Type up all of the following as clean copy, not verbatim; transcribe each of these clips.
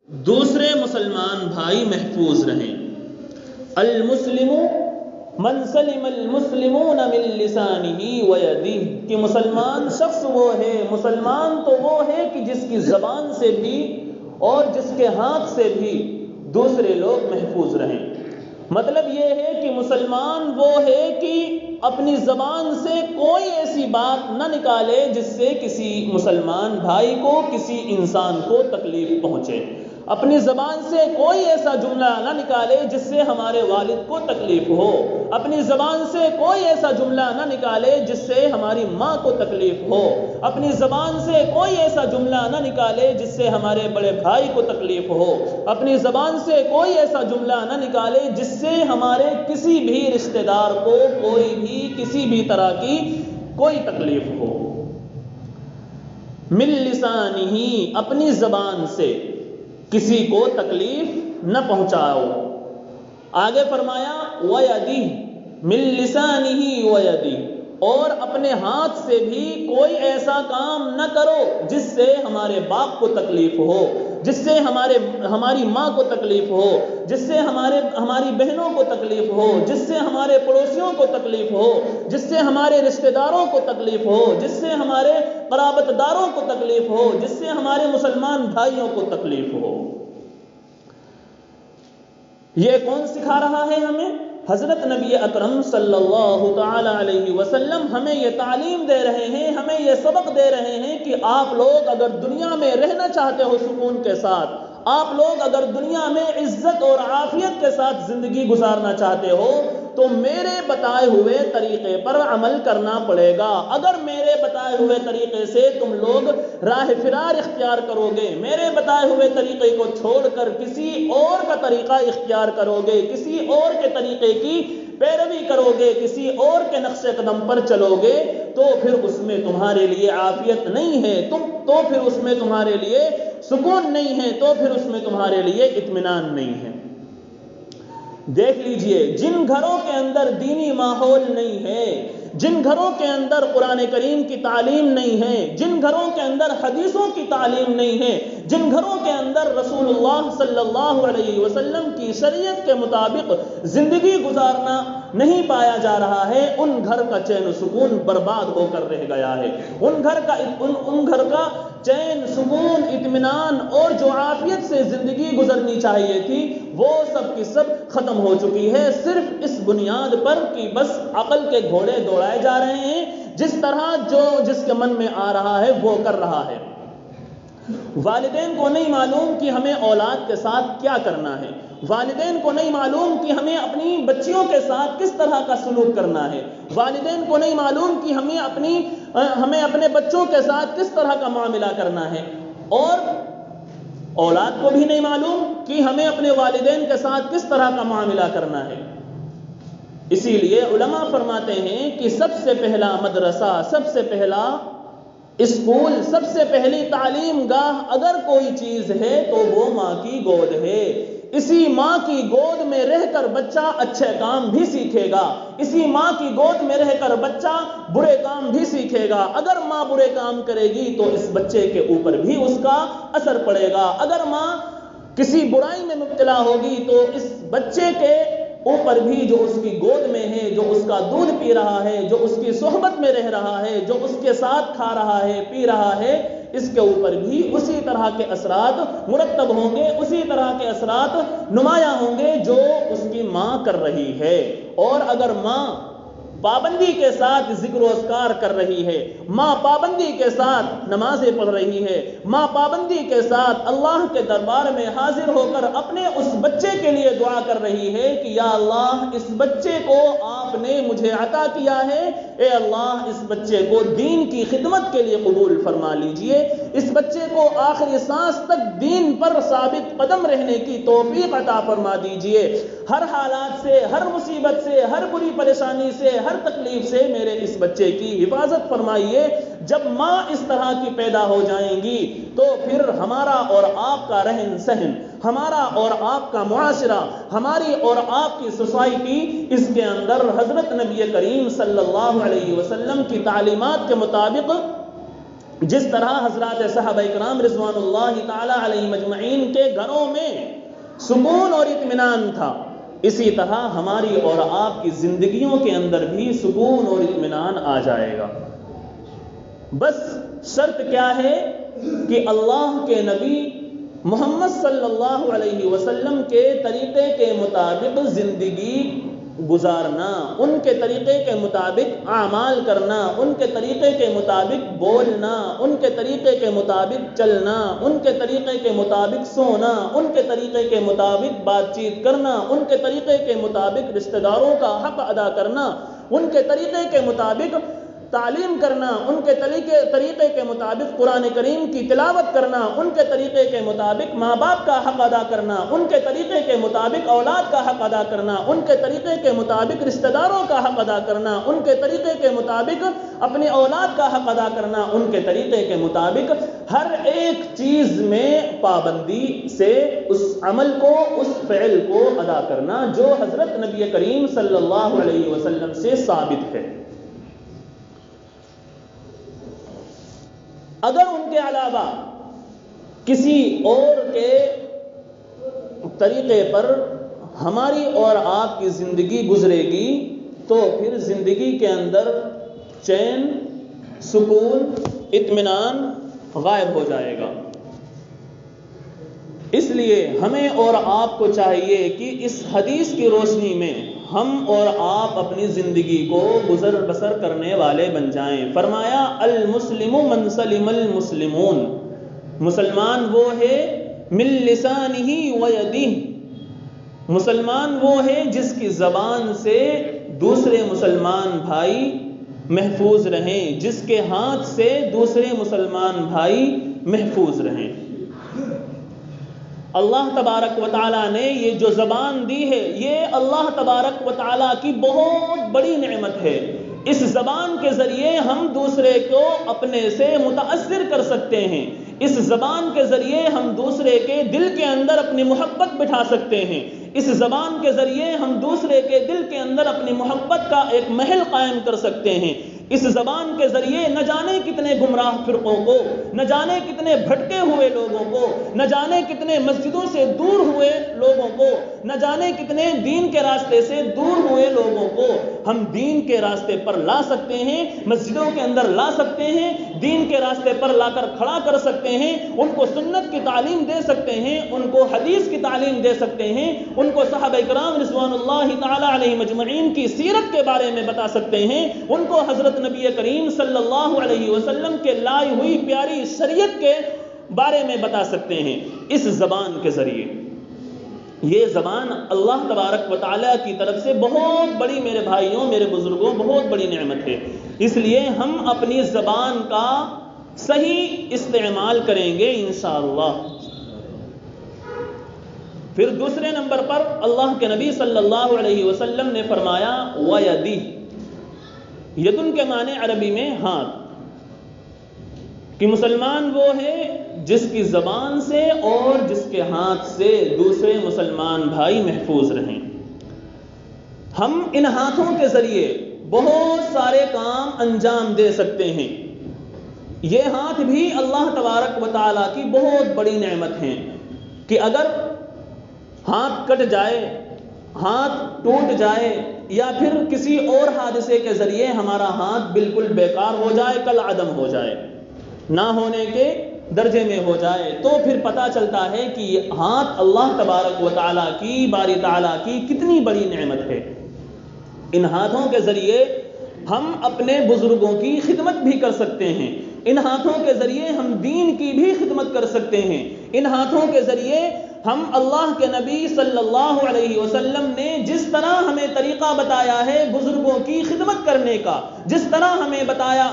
دوسرے مسلمان بھائی محفوظ رہیں۔ المسلم من سلم المسلمون من لسانہ ویدہ، کہ مسلمان شخص وہ ہے، مسلمان تو وہ ہے کہ جس کی زبان سے بھی اور جس کے ہاتھ سے بھی دوسرے لوگ محفوظ رہیں۔ مطلب یہ ہے کہ مسلمان وہ ہے کہ اپنی زبان سے کوئی ایسی بات نہ نکالے جس سے کسی مسلمان بھائی کو، کسی انسان کو تکلیف پہنچے۔ اپنی زبان سے کوئی ایسا جملہ نہ نکالے جس سے ہمارے والد کو تکلیف ہو، اپنی زبان سے کوئی ایسا جملہ نہ نکالے جس سے ہماری ماں کو تکلیف ہو، اپنی زبان سے کوئی ایسا جملہ نہ نکالے جس سے ہمارے بڑے بھائی کو تکلیف ہو، اپنی زبان سے کوئی ایسا جملہ نہ نکالے جس سے ہمارے کسی بھی رشتہ دار کو کوئی بھی کسی بھی طرح کی کوئی تکلیف ہو۔ من لسانہ، اپنی زبان سے کسی کو تکلیف نہ پہنچاؤ۔ آگے فرمایا وَيَدِهِ، من لسانہ وَيَدِهِ، اور اپنے ہاتھ سے بھی کوئی ایسا کام نہ کرو جس سے ہمارے باپ کو تکلیف ہو، جس سے ہماری ماں کو تکلیف ہو، جس سے ہماری بہنوں کو تکلیف ہو، جس سے ہمارے پڑوسیوں کو تکلیف ہو، جس سے ہمارے رشتہ داروں کو تکلیف ہو، جس سے ہمارے قرابت داروں کو تکلیف ہو، جس سے ہمارے مسلمان بھائیوں کو تکلیف ہو۔ یہ کون سکھا رہا ہے ہمیں؟ حضرت نبی اکرم صلی اللہ تعالی علیہ وسلم ہمیں یہ تعلیم دے رہے ہیں، ہمیں یہ سبق دے رہے ہیں کہ آپ لوگ اگر دنیا میں رہنا چاہتے ہو سکون کے ساتھ، آپ لوگ اگر دنیا میں عزت اور عافیت کے ساتھ زندگی گزارنا چاہتے ہو تو میرے بتائے ہوئے طریقے پر عمل کرنا پڑے گا۔ اگر میرے بتائے ہوئے طریقے سے تم لوگ راہ فرار اختیار کرو گے، میرے بتائے ہوئے طریقے کو چھوڑ کر کسی اور کا طریقہ اختیار کرو گے، کسی اور کے طریقے کی پیروی کرو گے، کسی اور کے نقش قدم پر چلو گے تو پھر اس میں تمہارے لیے عافیت نہیں ہے، تو پھر اس میں تمہارے لیے سکون نہیں ہے، تو پھر اس میں تمہارے لیے اطمینان نہیں ہے۔ دیکھ لیجئے، جن گھروں کے اندر دینی ماحول نہیں ہے، جن گھروں کے اندر قرآن کریم کی تعلیم نہیں ہے، جن گھروں کے اندر حدیثوں کی تعلیم نہیں ہے، جن گھروں کے اندر رسول اللہ صلی اللہ علیہ وسلم کی شریعت کے مطابق زندگی گزارنا نہیں پایا جا رہا ہے، ان گھر کا چین و سکون برباد ہو کر رہ گیا ہے۔ ان گھر کا چین، سکون، اطمینان اور جو عافیت سے زندگی گزرنی چاہیے تھی وہ سب کی سب ختم ہو چکی ہے، صرف اس بنیاد پر کہ بس عقل کے گھوڑے دوڑائے جا رہے ہیں، جس طرح جو جس کے من میں آ رہا ہے وہ کر رہا ہے۔ والدین کو نہیں معلوم کہ ہمیں اولاد کے ساتھ کیا کرنا ہے، والدین کو نہیں معلوم کہ ہمیں اپنی بچیوں کے ساتھ کس طرح کا سلوک کرنا ہے، والدین کو نہیں معلوم کہ ہمیں اپنے بچوں کے ساتھ کس طرح کا معاملہ کرنا ہے، اور اولاد کو بھی نہیں معلوم کہ ہمیں اپنے والدین کے ساتھ کس طرح کا معاملہ کرنا ہے۔ اسی لیے علماء فرماتے ہیں کہ سب سے پہلا مدرسہ، سب سے پہلا اسکول، سب سے پہلی تعلیم گاہ اگر کوئی چیز ہے تو وہ ماں کی گود ہے۔ اسی ماں کی گود میں رہ کر بچہ اچھے کام بھی سیکھے گا، اسی ماں کی گود میں رہ کر بچہ برے کام بھی سیکھے گا۔ اگر ماں برے کام کرے گی تو اس بچے کے اوپر بھی اس کا اثر پڑے گا، اگر ماں کسی برائی میں مبتلا ہوگی تو اس بچے کے اوپر بھی جو اس کی گود میں ہے، جو اس کا دودھ پی رہا ہے، جو اس کی صحبت میں رہ رہا ہے، جو اس کے ساتھ کھا رہا ہے، پی رہا ہے، اس کے اوپر بھی اسی طرح کے اثرات مرتب ہوں گے، اسی طرح کے اثرات نمایاں ہوں گے جو اس کی ماں کر رہی ہے۔ اور اگر ماں پابندی کے ساتھ ذکر و اذکار کر رہی ہے، ماں پابندی کے ساتھ نمازیں پڑھ رہی ہے، ماں پابندی کے ساتھ اللہ کے دربار میں حاضر ہو کر اپنے اس بچے کے لیے دعا کر رہی ہے کہ یا اللہ اس بچے کو آپ نے مجھے عطا کیا ہے، اے اللہ اس بچے کو دین کی خدمت کے لیے قبول فرما لیجئے، اس بچے کو آخری سانس تک دین پر ثابت قدم رہنے کی توفیق عطا فرما دیجئے، ہر حالات سے، ہر مصیبت سے، ہر بری پریشانی سے، ہر تکلیف سے میرے اس بچے کی حفاظت فرمائیے۔ جب ماں اس طرح کی پیدا ہو جائیں گی تو پھر ہمارا اور آپ کا رہن سہن، ہمارا اور آپ کا معاشرہ، ہماری اور آپ کی سوسائٹی، اس کے اندر حضرت نبی کریم صلی اللہ علیہ وسلم کی تعلیمات کے مطابق جس طرح حضرات صحابہ کرام رضوان اللہ تعالی علیہم اجمعین کے گھروں میں سکون اور اطمینان تھا، اسی طرح ہماری اور آپ کی زندگیوں کے اندر بھی سکون اور اطمینان آ جائے گا۔ بس شرط کیا ہے کہ اللہ کے نبی محمد صلی اللہ علیہ وسلم کے طریقے کے مطابق زندگی گزارنا، ان کے طریقے کے مطابق اعمال کرنا، ان کے طریقے کے مطابق بولنا، ان کے طریقے کے مطابق چلنا، ان کے طریقے کے مطابق سونا، ان کے طریقے کے مطابق بات چیت کرنا، ان کے طریقے کے مطابق رشتہ داروں کا حق ادا کرنا، ان کے طریقے کے مطابق تعلیم کرنا، ان کے طریقے کے مطابق قرآن کریم کی تلاوت کرنا، ان کے طریقے کے مطابق ماں باپ کا حق ادا کرنا، ان کے طریقے کے مطابق اولاد کا حق ادا کرنا، ان کے طریقے کے مطابق رشتہ داروں کا حق ادا کرنا، ان کے طریقے کے مطابق اپنی اولاد کا حق ادا کرنا، ان کے طریقے کے مطابق ہر ایک چیز میں پابندی سے اس عمل کو، اس فعل کو ادا کرنا جو حضرت نبی کریم صلی اللہ علیہ وسلم سے ثابت ہے۔ اگر ان کے علاوہ کسی اور کے طریقے پر ہماری اور آپ کی زندگی گزرے گی تو پھر زندگی کے اندر چین، سکون، اطمینان غائب ہو جائے گا۔ اس لیے ہمیں اور آپ کو چاہیے کہ اس حدیث کی روشنی میں ہم اور آپ اپنی زندگی کو گزر بسر کرنے والے بن جائیں۔ فرمایا المسلم من سلم المسلمون، مسلمان وہ ہے من لسانہ و یدہ، مسلمان وہ ہے جس کی زبان سے دوسرے مسلمان بھائی محفوظ رہیں، جس کے ہاتھ سے دوسرے مسلمان بھائی محفوظ رہیں۔ اللہ تبارک و تعالیٰ نے یہ جو زبان دی ہے یہ اللہ تبارک و تعالیٰ کی بہت بڑی نعمت ہے۔ اس زبان کے ذریعے ہم دوسرے کو اپنے سے متاثر کر سکتے ہیں، اس زبان کے ذریعے ہم دوسرے کے دل کے اندر اپنی محبت بٹھا سکتے ہیں، اس زبان کے ذریعے ہم دوسرے کے دل کے اندر اپنی محبت کا ایک محل قائم کر سکتے ہیں۔ اس زبان کے ذریعے نہ جانے کتنے گمراہ فرقوں کو، نہ جانے کتنے بھٹکے ہوئے لوگوں کو، نہ جانے کتنے مسجدوں سے دور ہوئے لوگوں کو، نہ جانے کتنے دین کے راستے سے دور ہوئے لوگوں کو ہم دین کے راستے پر لا سکتے ہیں، مسجدوں کے اندر لا سکتے ہیں، دین کے راستے پر لا کر کھڑا کر سکتے ہیں، ان کو سنت کی تعلیم دے سکتے ہیں، ان کو حدیث کی تعلیم دے سکتے ہیں، ان کو صحابہ کرام رضوان اللہ تعالی علیہم اجمعین کی سیرت کے بارے میں بتا سکتے ہیں، ان کو حضرت نبی کریم صلی اللہ علیہ وسلم کے لائی ہوئی پیاری شریعت کے بارے میں بتا سکتے ہیں اس زبان کے ذریعے۔ یہ زبان اللہ تبارک و تعالیٰ کی طرف سے بہت بڑی، میرے بھائیوں، میرے بزرگوں، بہت بڑی نعمت ہے۔ اس لیے ہم اپنی زبان کا صحیح استعمال کریں گے انشاءاللہ۔ پھر دوسرے نمبر پر اللہ کے نبی صلی اللہ علیہ وسلم نے فرمایا وَيَدِهِ، یدن کے معنی عربی میں ہاتھ، کہ مسلمان وہ ہے جس کی زبان سے اور جس کے ہاتھ سے دوسرے مسلمان بھائی محفوظ رہیں۔ ہم ان ہاتھوں کے ذریعے بہت سارے کام انجام دے سکتے ہیں۔ یہ ہاتھ بھی اللہ تبارک و تعالیٰ کی بہت بڑی نعمت ہیں کہ اگر ہاتھ کٹ جائے، ہاتھ ٹوٹ جائے، یا پھر کسی اور حادثے کے ذریعے ہمارا ہاتھ بالکل بیکار ہو جائے، کل عدم ہو جائے، نہ ہونے کے درجے میں ہو جائے، تو پھر پتہ چلتا ہے کہ یہ ہاتھ اللہ تبارک و تعالیٰ کی، باری تعالیٰ کی کتنی بڑی نعمت ہے۔ ان ہاتھوں کے ذریعے ہم اپنے بزرگوں کی خدمت بھی کر سکتے ہیں، ان ہاتھوں کے ذریعے ہم دین کی بھی خدمت کر سکتے ہیں، ان ہاتھوں کے ذریعے ہم اللہ کے نبی صلی اللہ علیہ وسلم نے جس طرح ہمیں طریقہ بتایا ہے بزرگوں کی خدمت کرنے کا، جس طرح ہمیں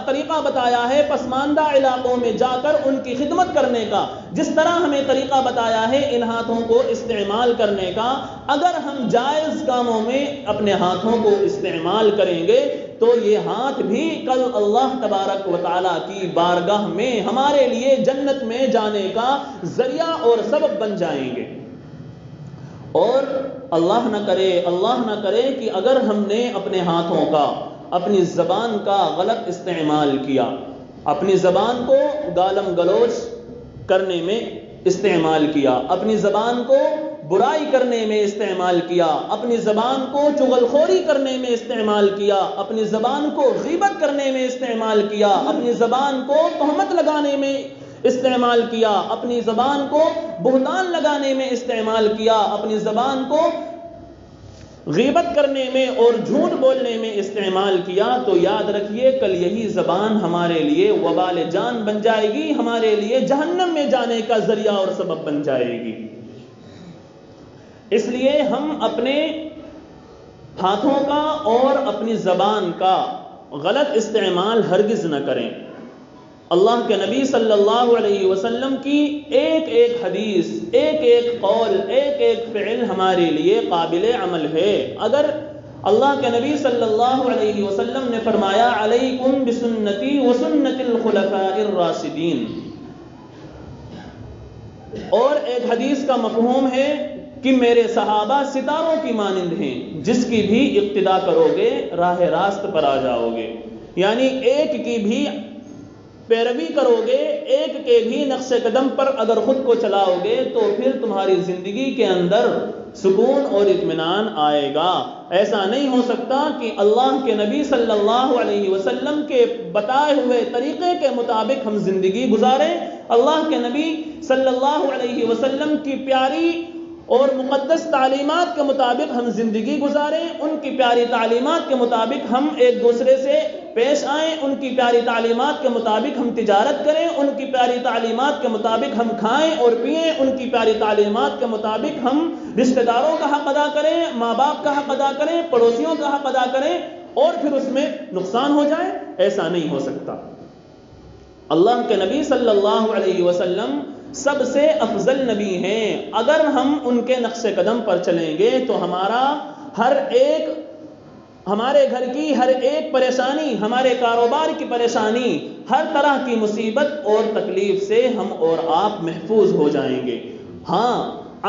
طریقہ بتایا ہے پسماندہ علاقوں میں جا کر ان کی خدمت کرنے کا، جس طرح ہمیں طریقہ بتایا ہے ان ہاتھوں کو استعمال کرنے کا، اگر ہم جائز کاموں میں اپنے ہاتھوں کو استعمال کریں گے تو یہ ہاتھ بھی کل اللہ تبارک و تعالیٰ کی بارگاہ میں ہمارے لیے جنت میں جانے کا ذریعہ اور سبب بن جائیں گے۔ اور اللہ نہ کرے کہ اگر ہم نے اپنے ہاتھوں کا، اپنی زبان کا غلط استعمال کیا، اپنی زبان کو گالم گلوچ کرنے میں استعمال کیا، اپنی زبان کو برائی کرنے میں استعمال کیا، اپنی زبان کو چغلخوری کرنے میں استعمال کیا، اپنی زبان کو غیبت کرنے میں استعمال کیا، اپنی زبان کو تہمت لگانے میں استعمال کیا، اپنی زبان کو بہتان لگانے میں استعمال کیا، اپنی زبان کو غیبت کرنے میں اور جھوٹ بولنے میں استعمال کیا، تو یاد رکھیے کل یہی زبان ہمارے لیے وبال جان بن جائے گی، ہمارے لیے جہنم میں جانے کا ذریعہ اور سبب بن جائے گی۔ اس لیے ہم اپنے ہاتھوں کا اور اپنی زبان کا غلط استعمال ہرگز نہ کریں۔ اللہ کے نبی صلی اللہ علیہ وسلم کی ایک ایک حدیث، ایک ایک قول، ایک ایک فعل ہمارے لیے قابل عمل ہے۔ اگر اللہ کے نبی صلی اللہ علیہ وسلم نے فرمایا علیکم بسنتی وسنت الخلفاء الراشدین، اور ایک حدیث کا مفہوم ہے کہ میرے صحابہ ستاروں کی مانند ہیں، جس کی بھی اقتدا کرو گے راہ راست پر آ جاؤ گے، یعنی ایک کی بھی پیروی کرو گے، ایک کے بھی نقش قدم پر اگر خود کو چلاؤ گے تو پھر تمہاری زندگی کے اندر سکون اور اطمینان آئے گا۔ ایسا نہیں ہو سکتا کہ اللہ کے نبی صلی اللہ علیہ وسلم کے بتائے ہوئے طریقے کے مطابق ہم زندگی گزاریں، اللہ کے نبی صلی اللہ علیہ وسلم کی پیاری اور مقدس تعلیمات کے مطابق ہم زندگی گزاریں، ان کی پیاری تعلیمات کے مطابق ہم ایک دوسرے سے پیش آئیں، ان کی پیاری تعلیمات کے مطابق ہم تجارت کریں، ان کی پیاری تعلیمات کے مطابق ہم کھائیں اور پئیں، ان کی پیاری تعلیمات کے مطابق ہم رشتہ داروں کا حق ادا کریں، ماں باپ کا حق ادا کریں، پڑوسیوں کا حق ادا کریں، اور پھر اس میں نقصان ہو جائے۔ ایسا نہیں ہو سکتا۔ اللہ کے نبی صلی اللہ علیہ وسلم سب سے افضل نبی ہیں، اگر ہم ان کے نقش قدم پر چلیں گے تو ہمارے گھر کی ہر ایک پریشانی، ہمارے کاروبار کی پریشانی، ہر طرح کی مصیبت اور تکلیف سے ہم اور آپ محفوظ ہو جائیں گے۔ ہاں،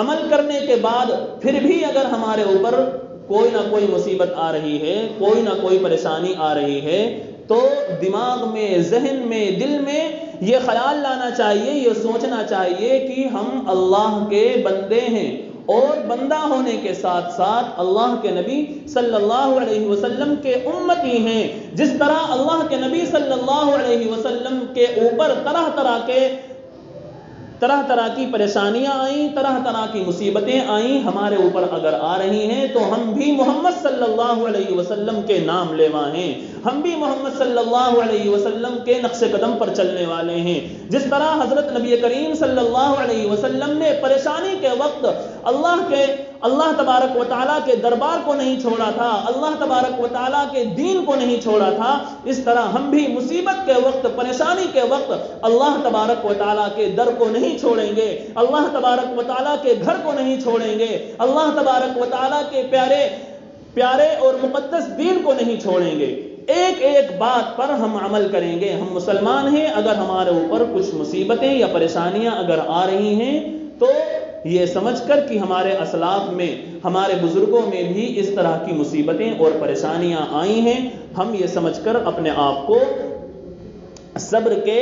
عمل کرنے کے بعد پھر بھی اگر ہمارے اوپر کوئی نہ کوئی مصیبت آ رہی ہے، کوئی نہ کوئی پریشانی آ رہی ہے، تو دماغ میں، ذہن میں، دل میں یہ خیال لانا چاہیے، یہ سوچنا چاہیے کہ ہم اللہ کے بندے ہیں، اور بندہ ہونے کے ساتھ ساتھ اللہ کے نبی صلی اللہ علیہ وسلم کے امتی ہیں۔ جس طرح اللہ کے نبی صلی اللہ علیہ وسلم کے اوپر طرح طرح کی پریشانیاں آئیں، طرح طرح کی مصیبتیں آئیں، ہمارے اوپر اگر آ رہی ہیں تو ہم بھی محمد صلی اللہ علیہ وسلم کے نام لیوا ہیں، ہم بھی محمد صلی اللہ علیہ وسلم کے نقش قدم پر چلنے والے ہیں۔ جس طرح حضرت نبی کریم صلی اللہ علیہ وسلم نے پریشانی کے وقت اللہ تبارک و تعالیٰ کے دربار کو نہیں چھوڑا تھا، اللہ تبارک و تعالیٰ کے دین کو نہیں چھوڑا تھا، اس طرح ہم بھی مصیبت کے وقت، پریشانی کے وقت اللہ تبارک و تعالیٰ کے در کو نہیں چھوڑیں گے، اللہ تبارک و تعالیٰ کے گھر کو نہیں چھوڑیں گے، اللہ تبارک و تعالیٰ کے پیارے اور مقدس دین کو نہیں چھوڑیں گے۔ ایک ایک بات پر ہم عمل کریں گے۔ ہم مسلمان ہیں، اگر ہمارے اوپر کچھ مصیبتیں یا پریشانیاں اگر آ رہی ہیں تو یہ سمجھ کر کہ ہمارے اسلاف میں، ہمارے بزرگوں میں بھی اس طرح کی مصیبتیں اور پریشانیاں آئی ہیں، ہم یہ سمجھ کر اپنے آپ کو صبر کے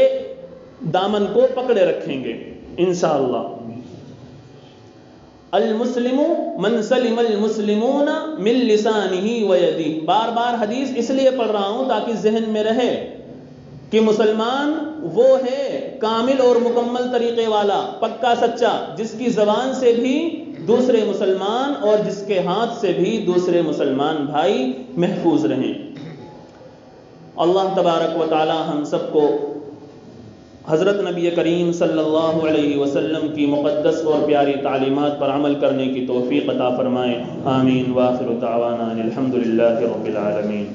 دامن کو پکڑے رکھیں گے انشاءاللہ۔ المسلم من سلم المسلمون من لسانہ ویدہ، بار بار حدیث اس لیے پڑھ رہا ہوں تاکہ ذہن میں رہے کہ مسلمان وہ ہے کامل اور مکمل طریقے والا، پکا سچا، جس کی زبان سے بھی دوسرے مسلمان اور جس کے ہاتھ سے بھی دوسرے مسلمان بھائی محفوظ رہیں۔ اللہ تبارک و تعالی ہم سب کو حضرت نبی کریم صلی اللہ علیہ وسلم کی مقدس اور پیاری تعلیمات پر عمل کرنے کی توفیق عطا فرمائے، آمین۔ وآخر دعوانا الحمدللہ رب العالمین۔